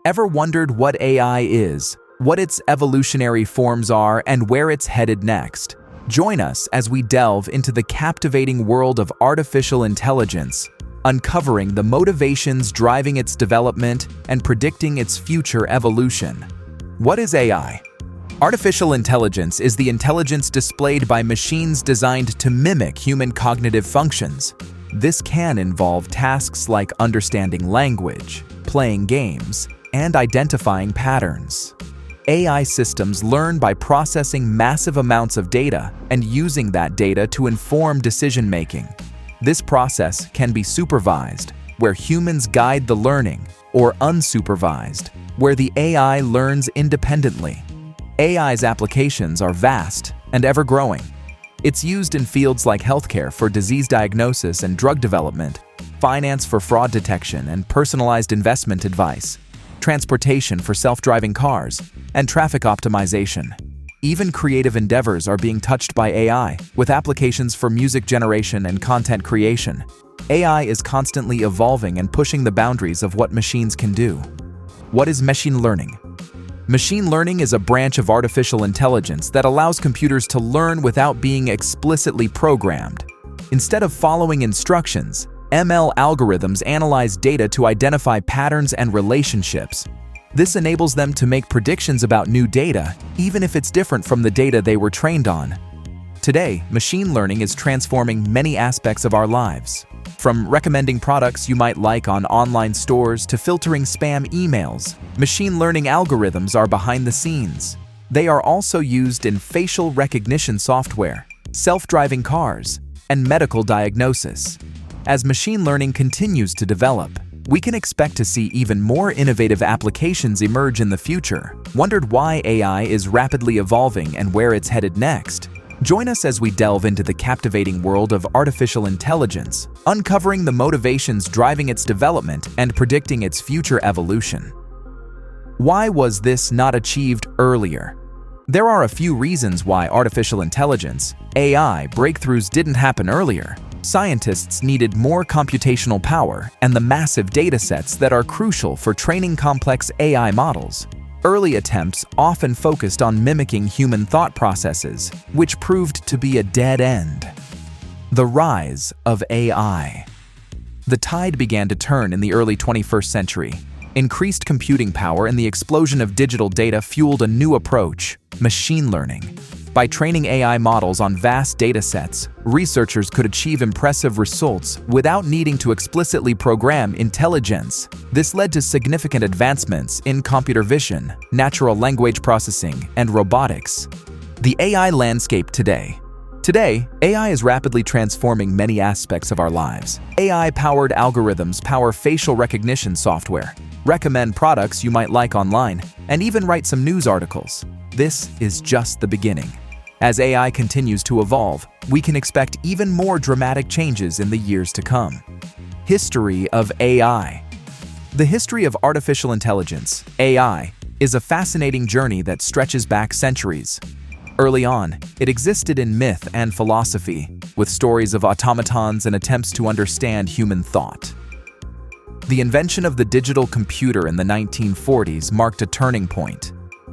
Ever wondered what AI is, what its evolutionary forms are, and where it's headed next? Join us as we delve into the captivating world of artificial intelligence, uncovering the motivations driving its development and predicting its future evolution. What is AI? Artificial intelligence is the intelligence displayed by machines designed to mimic human cognitive functions. This can involve tasks like understanding language, playing games, and identifying patterns. AI systems learn by processing massive amounts of data and using that data to inform decision-making. This process can be supervised, where humans guide the learning, or unsupervised, where the AI learns independently. AI's applications are vast and ever-growing. It's used in fields like healthcare for disease diagnosis and drug development, finance for fraud detection and personalized investment advice, transportation for self-driving cars, and traffic optimization. Even creative endeavors are being touched by AI, with applications for music generation and content creation. AI is constantly evolving and pushing the boundaries of what machines can do. What is machine learning? Machine learning is a branch of artificial intelligence that allows computers to learn without being explicitly programmed. Instead of following instructions, ML algorithms analyze data to identify patterns and relationships. This enables them to make predictions about new data, even if it's different from the data they were trained on. Today, machine learning is transforming many aspects of our lives. From recommending products you might like on online stores to filtering spam emails, machine learning algorithms are behind the scenes. They are also used in facial recognition software, self-driving cars, and medical diagnosis. As machine learning continues to develop, we can expect to see even more innovative applications emerge in the future. Wondered why AI is rapidly evolving and where it's headed next? Join us as we delve into the captivating world of artificial intelligence, uncovering the motivations driving its development and predicting its future evolution. Why was this not achieved earlier? There are a few reasons why artificial intelligence, AI, breakthroughs didn't happen earlier. Scientists needed more computational power and the massive datasets that are crucial for training complex AI models. Early attempts often focused on mimicking human thought processes, which proved to be a dead end. The rise of AI. The tide began to turn in the early 21st century. Increased computing power and the explosion of digital data fueled a new approach: machine learning. By training AI models on vast datasets, researchers could achieve impressive results without needing to explicitly program intelligence. This led to significant advancements in computer vision, natural language processing, and robotics. The AI landscape today. Today, AI is rapidly transforming many aspects of our lives. AI-powered algorithms power facial recognition software, recommend products you might like online, and even write some news articles. This is just the beginning. As AI continues to evolve, we can expect even more dramatic changes in the years to come. History of AI. The history of artificial intelligence, AI, is a fascinating journey that stretches back centuries. Early on, it existed in myth and philosophy, with stories of automatons and attempts to understand human thought. The invention of the digital computer in the 1940s marked a turning point.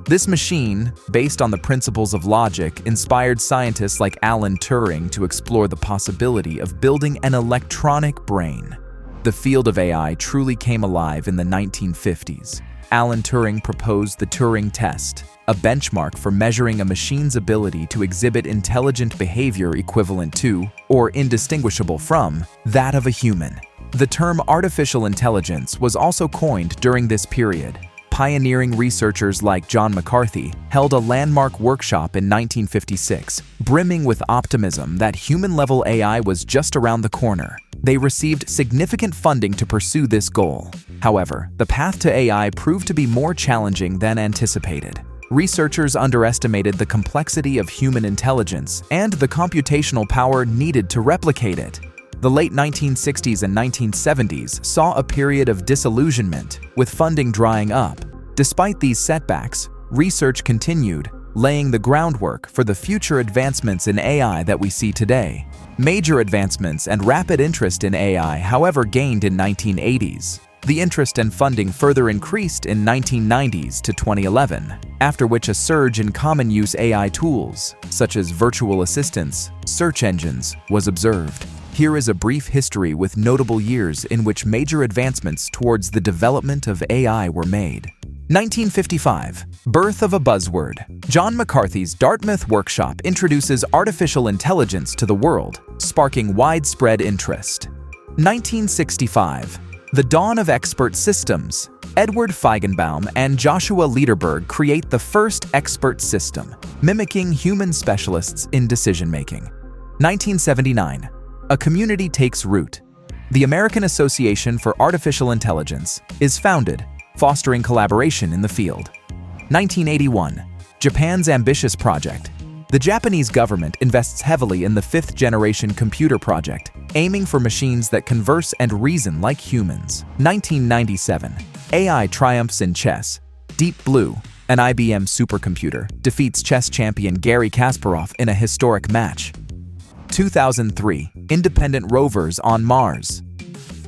This machine, based on the principles of logic, inspired scientists like Alan Turing to explore the possibility of building an electronic brain. The field of AI truly came alive in the 1950s. Alan Turing proposed the Turing test, a benchmark for measuring a machine's ability to exhibit intelligent behavior equivalent to, or indistinguishable from, that of a human. The term artificial intelligence was also coined during this period. Pioneering researchers like John McCarthy held a landmark workshop in 1956, brimming with optimism that human-level AI was just around the corner. They received significant funding to pursue this goal. However, the path to AI proved to be more challenging than anticipated. Researchers underestimated the complexity of human intelligence and the computational power needed to replicate it. The late 1960s and 1970s saw a period of disillusionment, with funding drying up. Despite these setbacks, research continued, laying the groundwork for the future advancements in AI that we see today. Major advancements and rapid interest in AI, however, gained in 1980s. The interest and funding further increased in 1990s to 2011, after which a surge in common-use AI tools, such as virtual assistants, search engines, was observed. Here is a brief history with notable years in which major advancements towards the development of AI were made. 1955. Birth of a buzzword. John McCarthy's Dartmouth workshop introduces artificial intelligence to the world, sparking widespread interest. 1965. The dawn of expert systems. Edward Feigenbaum and Joshua Lederberg create the first expert system, mimicking human specialists in decision-making. 1979. A community takes root. The American Association for Artificial Intelligence is founded, fostering collaboration in the field. 1981. Japan's ambitious project. The Japanese government invests heavily in the fifth-generation computer project, aiming for machines that converse and reason like humans. 1997. AI triumphs in chess. Deep Blue, an IBM supercomputer, defeats chess champion Garry Kasparov in a historic match. 2003. Independent rovers on Mars.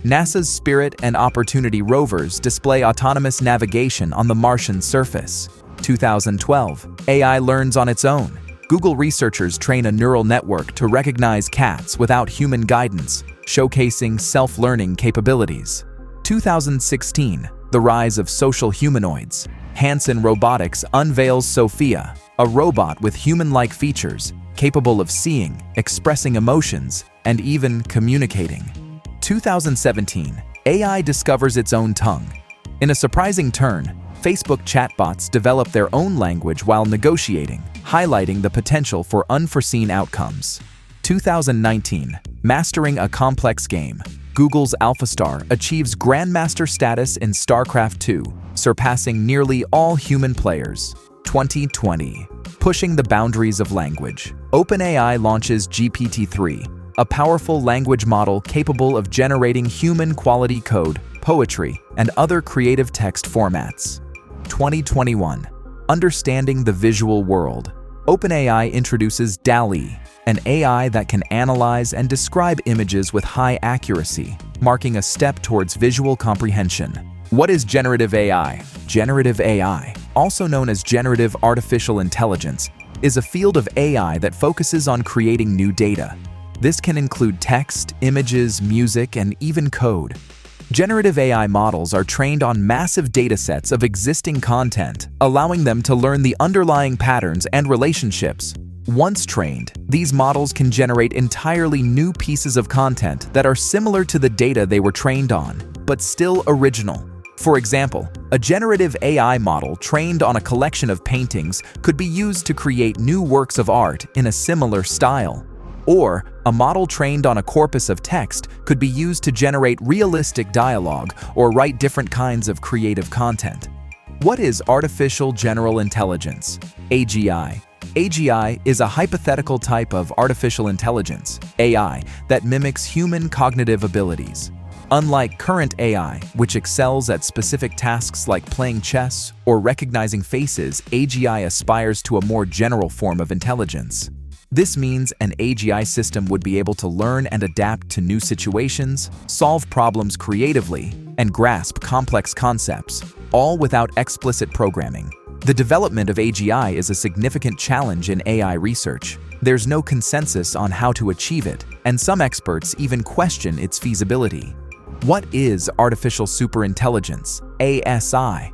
NASA's Spirit and Opportunity rovers display autonomous navigation on the Martian surface. 2012. AI learns on its own. Google researchers train a neural network to recognize cats without human guidance, showcasing self-learning capabilities. 2016. The rise of social humanoids. Hanson Robotics unveils Sophia, a robot with human-like features, capable of seeing, expressing emotions, and even communicating. 2017. AI discovers its own tongue. In a surprising turn, Facebook chatbots develop their own language while negotiating, highlighting the potential for unforeseen outcomes. 2019. Mastering a complex game. Google's AlphaStar achieves Grandmaster status in StarCraft II, surpassing nearly all human players. 2020. Pushing the boundaries of language. OpenAI launches GPT-3, a powerful language model capable of generating human-quality code, poetry, and other creative text formats. 2021. Understanding the visual world. OpenAI introduces DALL-E, an AI that can analyze and describe images with high accuracy, marking a step towards visual comprehension. What is generative AI? Generative AI, also known as generative artificial intelligence, is a field of AI that focuses on creating new data. This can include text, images, music, and even code. Generative AI models are trained on massive datasets of existing content, allowing them to learn the underlying patterns and relationships. Once trained, these models can generate entirely new pieces of content that are similar to the data they were trained on, but still original. For example, a generative AI model trained on a collection of paintings could be used to create new works of art in a similar style. Or, a model trained on a corpus of text could be used to generate realistic dialogue or write different kinds of creative content. What is artificial general intelligence? AGI. AGI is a hypothetical type of artificial intelligence, AI, that mimics human cognitive abilities. Unlike current AI, which excels at specific tasks like playing chess or recognizing faces, AGI aspires to a more general form of intelligence. This means an AGI system would be able to learn and adapt to new situations, solve problems creatively, and grasp complex concepts, all without explicit programming. The development of AGI is a significant challenge in AI research. There's no consensus on how to achieve it, and some experts even question its feasibility. What is artificial superintelligence, ASI?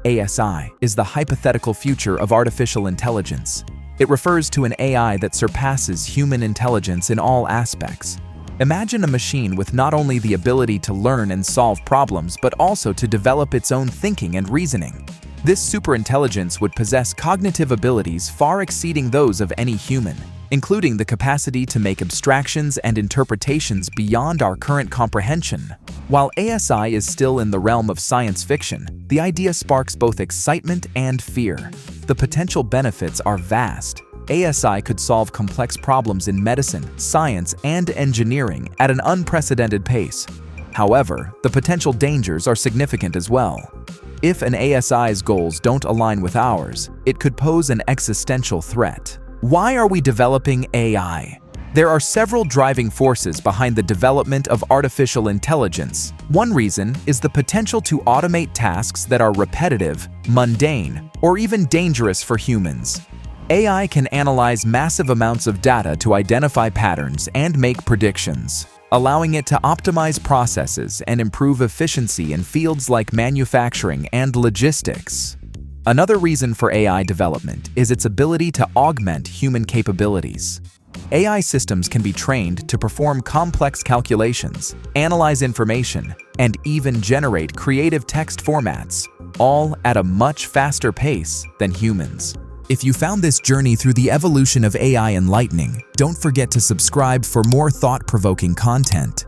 ASI is the hypothetical future of artificial intelligence. It refers to an AI that surpasses human intelligence in all aspects. Imagine a machine with not only the ability to learn and solve problems, but also to develop its own thinking and reasoning. This superintelligence would possess cognitive abilities far exceeding those of any human, including the capacity to make abstractions and interpretations beyond our current comprehension. While ASI is still in the realm of science fiction, the idea sparks both excitement and fear. The potential benefits are vast. ASI could solve complex problems in medicine, science, and engineering at an unprecedented pace. However, the potential dangers are significant as well. If an ASI's goals don't align with ours, it could pose an existential threat. Why are we developing AI? There are several driving forces behind the development of artificial intelligence. One reason is the potential to automate tasks that are repetitive, mundane, or even dangerous for humans. AI can analyze massive amounts of data to identify patterns and make predictions, allowing it to optimize processes and improve efficiency in fields like manufacturing and logistics. Another reason for AI development is its ability to augment human capabilities. AI systems can be trained to perform complex calculations, analyze information, and even generate creative text formats, all at a much faster pace than humans. If you found this journey through the evolution of AI enlightening, don't forget to subscribe for more thought-provoking content.